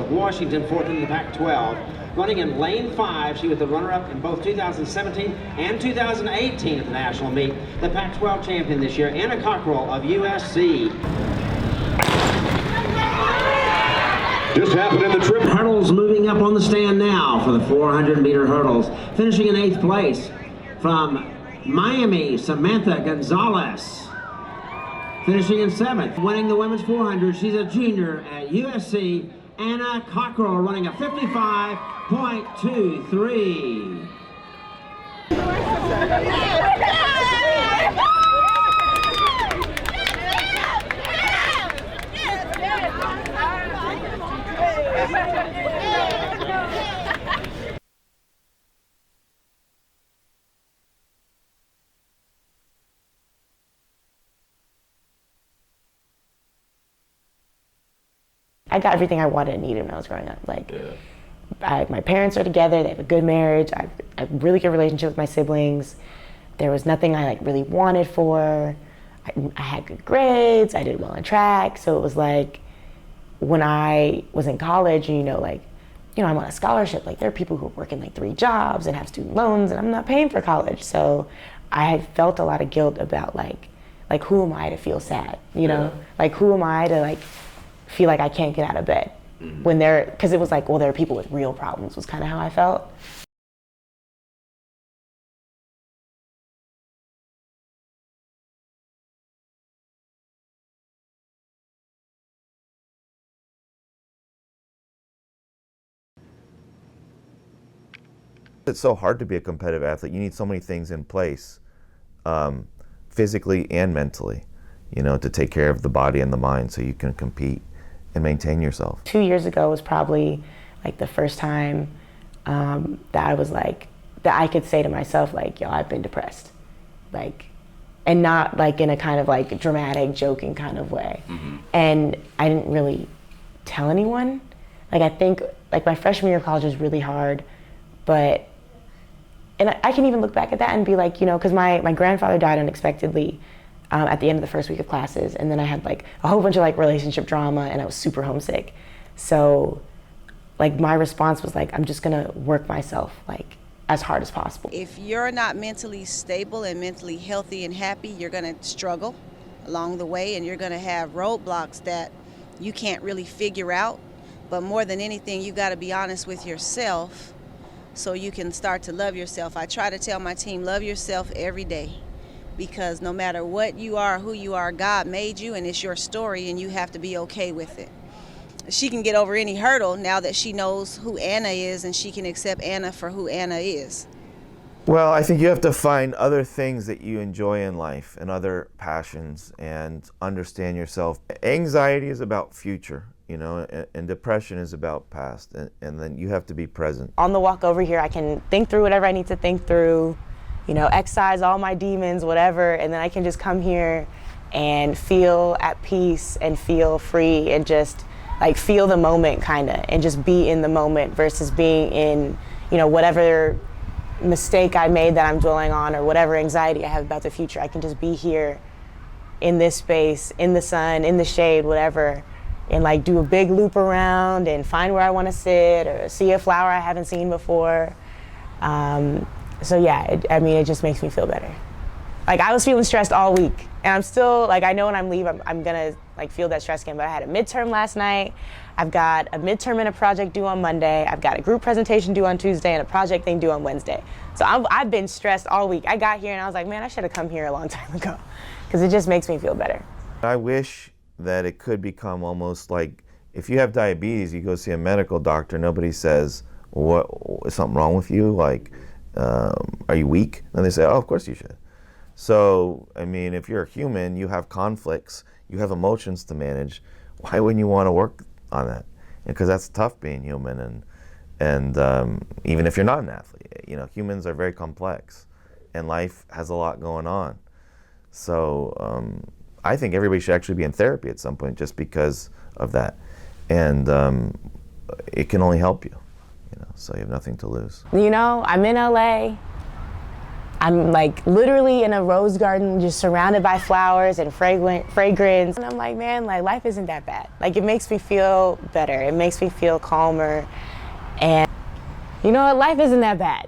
of Washington, fourth in the Pac-12. Running in lane 5, she was the runner-up in both 2017 and 2018 at the national meet. The Pac-12 champion this year, Anna Cockrell of USC. Just happened in the trip. Hurdles moving up on the stand now for the 400-meter hurdles. Finishing in 8th place from Miami, Samantha Gonzalez. Finishing in 7th, winning the women's 400. She's a junior at USC. Anna Cockrell running a 55.23. I got everything I wanted and needed when I was growing up. My parents are together, they have a good marriage, I have a really good relationship with my siblings. There was nothing I really wanted for. I had good grades, I did well in track, so it was like, when I was in college, I'm on a scholarship, there are people who are working 3 jobs and have student loans, and I'm not paying for college. So I had felt a lot of guilt about who am I to feel sad, who am I to feel like I can't get out of bed when because it was there are people with real problems was kind of how I felt. It's so hard to be a competitive athlete. You need so many things in place, physically and mentally, to take care of the body and the mind so you can compete and maintain yourself. 2 years ago was probably the first time that I was that I could say to myself yo, I've been depressed, and not in a kind of dramatic, joking kind of way. Mm-hmm. And I didn't really tell anyone. I think my freshman year of college was really hard, but I can even look back at that and be because my grandfather died unexpectedly at the end of the first week of classes, and then I had a whole bunch of relationship drama, and I was super homesick. So my response was I'm just gonna work myself as hard as possible. If you're not mentally stable and mentally healthy and happy, you're gonna struggle along the way, and you're gonna have roadblocks that you can't really figure out. But more than anything, you gotta be honest with yourself so you can start to love yourself. I try to tell my team, love yourself every day, because no matter what you are, who you are, God made you, and it's your story, and you have to be okay with it. She can get over any hurdle now that she knows who Anna is, and she can accept Anna for who Anna is. Well, I think you have to find other things that you enjoy in life and other passions and understand yourself. Anxiety is about future, and depression is about past, and then you have to be present. On the walk over here, I can think through whatever I need to think through, excise all my demons, whatever, and then I can just come here and feel at peace and feel free and just feel the moment and just be in the moment versus being in, whatever mistake I made that I'm dwelling on or whatever anxiety I have about the future. I can just be here in this space, in the sun, in the shade, whatever, and do a big loop around and find where I want to sit or see a flower I haven't seen before. So yeah, it just makes me feel better. I was feeling stressed all week, and I'm still, I know when I'm leaving, I'm gonna feel that stress again, but I had a midterm last night. I've got a midterm and a project due on Monday. I've got a group presentation due on Tuesday and a project thing due on Wednesday. So I've been stressed all week. I got here and I was like, man, I should have come here a long time ago, because it just makes me feel better. I wish that it could become almost if you have diabetes, you go see a medical doctor, nobody says, what, is something wrong with you? Are you weak? And they say, oh, of course you should. So, if you're a human, you have conflicts, you have emotions to manage. Why wouldn't you want to work on that? Because that's tough being human, and even if you're not an athlete, humans are very complex, and life has a lot going on. So I think everybody should actually be in therapy at some point just because of that, and it can only help you, so you have nothing to lose. I'm in LA. I'm like literally in a rose garden, just surrounded by flowers and fragrance. And I'm like, man, like life isn't that bad. Like it makes me feel better. It makes me feel calmer. And you know what, life isn't that bad.